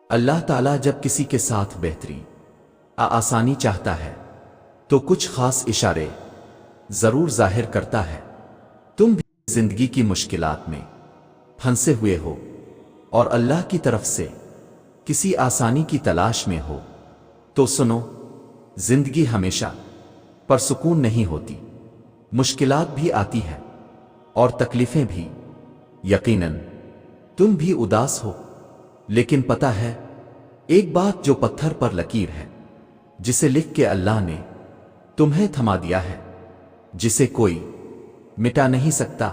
اللہ تعالیٰ جب کسی کے ساتھ بہتری آسانی چاہتا ہے تو کچھ خاص اشارے ضرور ظاہر کرتا ہے۔ تم بھی زندگی کی مشکلات میں پھنسے ہوئے ہو اور اللہ کی طرف سے کسی آسانی کی تلاش میں ہو تو سنو، زندگی ہمیشہ پرسکون نہیں ہوتی، مشکلات بھی آتی ہیں اور تکلیفیں بھی۔ یقیناً تم بھی اداس ہو، لیکن پتہ ہے ایک بات جو پتھر پر لکیر ہے، جسے لکھ کے اللہ نے تمہیں تھما دیا ہے، جسے کوئی مٹا نہیں سکتا،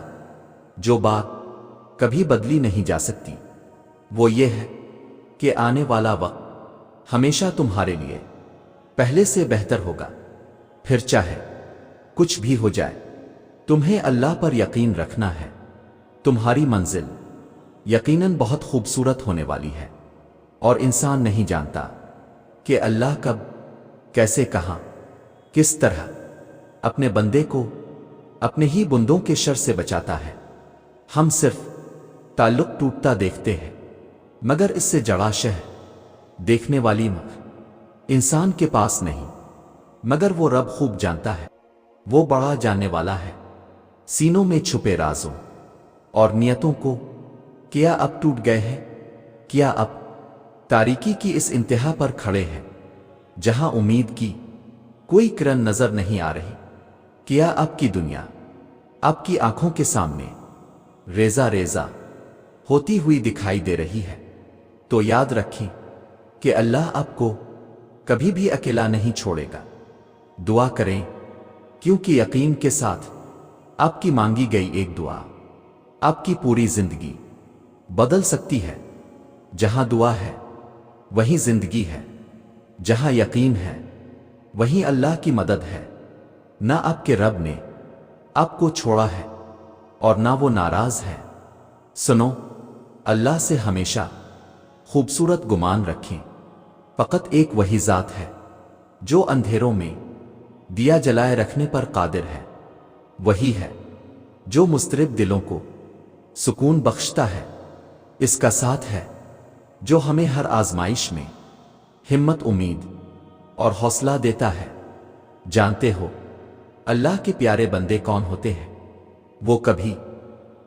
جو بات کبھی بدلی نہیں جا سکتی، وہ یہ ہے کہ آنے والا وقت ہمیشہ تمہارے لیے پہلے سے بہتر ہوگا۔ پھر چاہے کچھ بھی ہو جائے، تمہیں اللہ پر یقین رکھنا ہے۔ تمہاری منزل یقیناً بہت خوبصورت ہونے والی ہے، اور انسان نہیں جانتا کہ اللہ کب، کیسے، کہاں، کس طرح اپنے بندے کو اپنے ہی بندوں کے شر سے بچاتا ہے۔ ہم صرف تعلق ٹوٹتا دیکھتے ہیں، مگر اس سے جڑا شہ دیکھنے والی انسان کے پاس نہیں، مگر وہ رب خوب جانتا ہے۔ وہ بڑا جاننے والا ہے سینوں میں چھپے رازوں اور نیتوں کو۔ کیا اب ٹوٹ گئے ہیں؟ کیا اب تاریکی کی اس انتہا پر کھڑے ہیں جہاں امید کی کوئی کرن نظر نہیں آ رہی؟ کیا اب کی دنیا آپ کی آنکھوں کے سامنے ریزہ ریزہ ہوتی ہوئی دکھائی دے رہی ہے؟ تو یاد رکھیں کہ اللہ آپ کو کبھی بھی اکیلا نہیں چھوڑے گا۔ دعا کریں، کیونکہ یقین کے ساتھ آپ کی مانگی گئی ایک دعا آپ کی پوری زندگی بدل سکتی ہے۔ جہاں دعا ہے وہیں زندگی ہے، جہاں یقین ہے وہیں اللہ کی مدد ہے۔ نہ آپ کے رب نے آپ کو چھوڑا ہے اور نہ وہ ناراض ہے۔ سنو، اللہ سے ہمیشہ خوبصورت گمان رکھیں۔ فقط ایک وہی ذات ہے جو اندھیروں میں دیا جلائے رکھنے پر قادر ہے، وہی ہے جو مضطرب دلوں کو سکون بخشتا ہے، اس کا ساتھ ہے جو ہمیں ہر آزمائش میں ہمت، امید اور حوصلہ دیتا ہے۔ جانتے ہو اللہ کے پیارے بندے کون ہوتے ہیں؟ وہ کبھی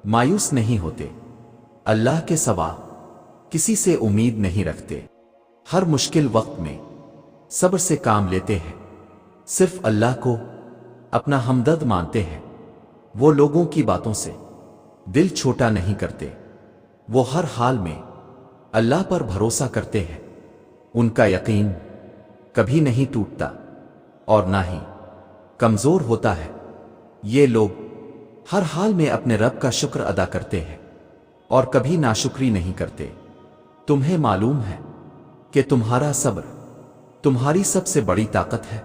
مایوس نہیں ہوتے، اللہ کے سوا کسی سے امید نہیں رکھتے، ہر مشکل وقت میں صبر سے کام لیتے ہیں، صرف اللہ کو اپنا ہمدرد مانتے ہیں۔ وہ لوگوں کی باتوں سے دل چھوٹا نہیں کرتے، وہ ہر حال میں اللہ پر بھروسہ کرتے ہیں۔ ان کا یقین کبھی نہیں ٹوٹتا اور نہ ہی کمزور ہوتا ہے۔ یہ لوگ ہر حال میں اپنے رب کا شکر ادا کرتے ہیں اور کبھی ناشکری نہیں کرتے۔ تمہیں معلوم ہے کہ تمہارا صبر تمہاری سب سے بڑی طاقت ہے،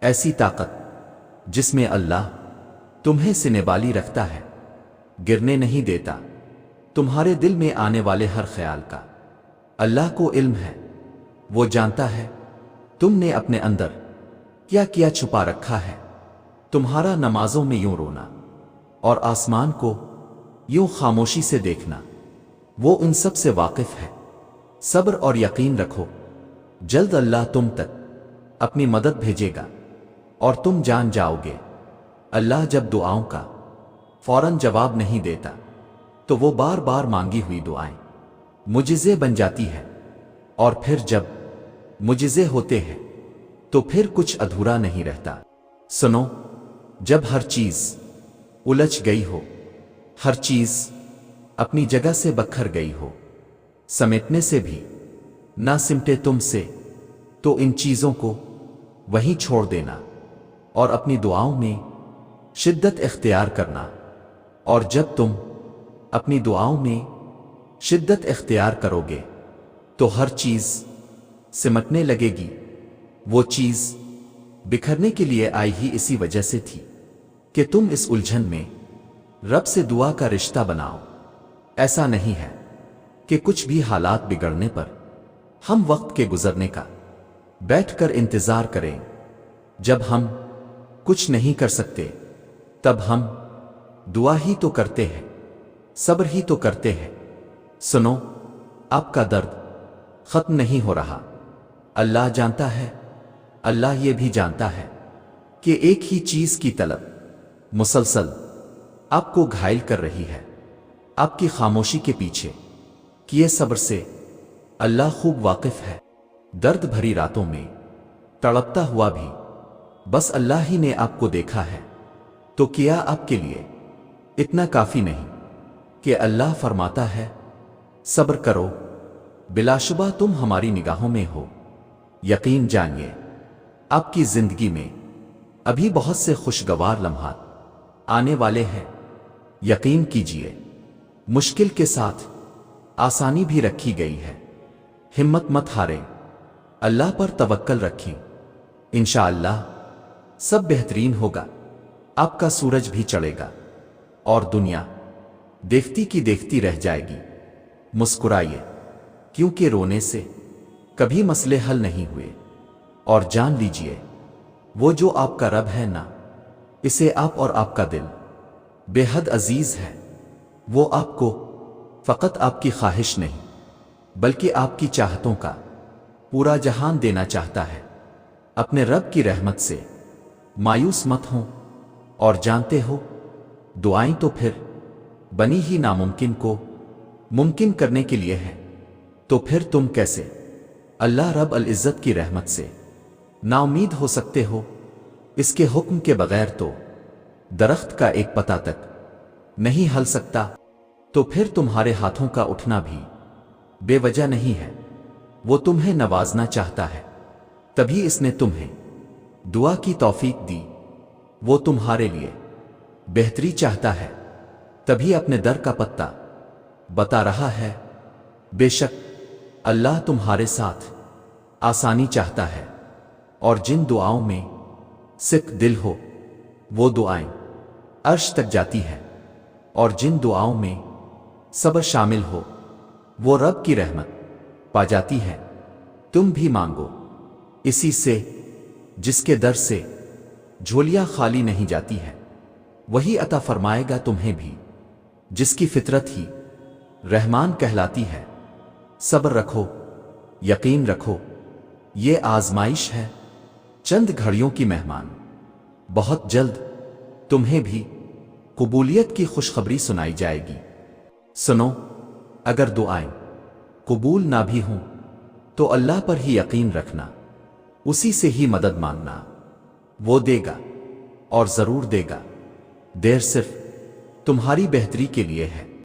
ایسی طاقت جس میں اللہ تمہیں سنبھالی رکھتا ہے، گرنے نہیں دیتا۔ تمہارے دل میں آنے والے ہر خیال کا اللہ کو علم ہے، وہ جانتا ہے تم نے اپنے اندر کیا کیا چھپا رکھا ہے۔ تمہارا نمازوں میں یوں رونا اور آسمان کو یوں خاموشی سے دیکھنا، وہ ان سب سے واقف ہے۔ صبر اور یقین رکھو، جلد اللہ تم تک اپنی مدد بھیجے گا اور تم جان جاؤ گے اللہ جب دعاؤں کا فوراً جواب نہیں دیتا تو وہ بار بار مانگی ہوئی دعائیں معجزے بن جاتی ہے، اور پھر جب معجزے ہوتے ہیں تو پھر کچھ ادھورا نہیں رہتا۔ سنو، جب ہر چیز الجھ گئی ہو، ہر چیز اپنی جگہ سے بکھر گئی ہو، سمیٹنے سے بھی نہ سمٹے تم سے، تو ان چیزوں کو وہیں چھوڑ دینا اور اپنی دعاؤں میں شدت اختیار کرنا۔ اور جب تم اپنی دعاؤں میں شدت اختیار کرو گے تو ہر چیز سمٹنے لگے گی۔ وہ چیز بکھرنے کے لیے آئی ہی اسی وجہ سے تھی کہ تم اس الجھن میں رب سے دعا کا رشتہ بناؤ۔ ایسا نہیں ہے کہ کچھ بھی حالات بگڑنے پر ہم وقت کے گزرنے کا بیٹھ کر انتظار کریں۔ جب ہم کچھ نہیں کر سکتے تب ہم دعا ہی تو کرتے ہیں، صبر ہی تو کرتے ہیں۔ سنو، آپ کا درد ختم نہیں ہو رہا۔ اللہ جانتا ہے، اللہ یہ بھی جانتا ہے کہ ایک ہی چیز کی طلب مسلسل آپ کو گھائل کر رہی ہے۔ آپ کی خاموشی کے پیچھے کیے صبر سے اللہ خوب واقف ہے۔ درد بھری راتوں میں تڑپتا ہوا بھی بس اللہ ہی نے آپ کو دیکھا ہے، تو کیا آپ کے لیے اتنا کافی نہیں کہ اللہ فرماتا ہے صبر کرو، بلا شبہ تم ہماری نگاہوں میں ہو۔ یقین جانیے آپ کی زندگی میں ابھی بہت سے خوشگوار لمحات آنے والے ہیں۔ یقین کیجیے مشکل کے ساتھ آسانی بھی رکھی گئی ہے۔ ہمت مت ہاریں، اللہ پر توکل رکھیں، انشاءاللہ سب بہترین ہوگا۔ آپ کا سورج بھی چڑھے گا اور دنیا دیکھتی کی دیکھتی رہ جائے گی۔ مسکرائیے، کیونکہ رونے سے کبھی مسئلے حل نہیں ہوئے، اور جان لیجئے وہ جو آپ کا رب ہے نا، اسے آپ اور آپ کا دل بے حد عزیز ہے۔ وہ آپ کو فقط آپ کی خواہش نہیں بلکہ آپ کی چاہتوں کا پورا جہان دینا چاہتا ہے۔ اپنے رب کی رحمت سے مایوس مت ہوں، اور جانتے ہو دعائیں تو پھر بنی ہی ناممکن کو ممکن کرنے کے لیے ہے، تو پھر تم کیسے اللہ رب العزت کی رحمت سے نا امید ہو سکتے ہو؟ اس کے حکم کے بغیر تو درخت کا ایک پتا تک نہیں ہل سکتا، تو پھر تمہارے ہاتھوں کا اٹھنا بھی بے وجہ نہیں ہے۔ وہ تمہیں نوازنا چاہتا ہے، تبھی اس نے تمہیں دعا کی توفیق دی۔ وہ تمہارے لیے بہتری چاہتا ہے، تبھی اپنے در کا پتہ بتا رہا ہے۔ بے شک اللہ تمہارے ساتھ آسانی چاہتا ہے، اور جن دعاؤں میں صدق دل ہو وہ دعائیں عرش تک جاتی ہے، اور جن دعاؤں میں صبر شامل ہو وہ رب کی رحمت پا جاتی ہے۔ تم بھی مانگو اسی سے جس کے در سے جھولیاں خالی نہیں جاتی ہے، وہی عطا فرمائے گا تمہیں بھی، جس کی فطرت ہی رحمان کہلاتی ہے۔ صبر رکھو، یقین رکھو، یہ آزمائش ہے، چند گھڑیوں کی مہمان۔ بہت جلد تمہیں بھی قبولیت کی خوشخبری سنائی جائے گی۔ سنو، اگر دعائیں قبول نہ بھی ہوں تو اللہ پر ہی یقین رکھنا، اسی سے ہی مدد مانگنا، وہ دے گا اور ضرور دے گا۔ دیر صرف تمہاری بہتری کے لیے ہے۔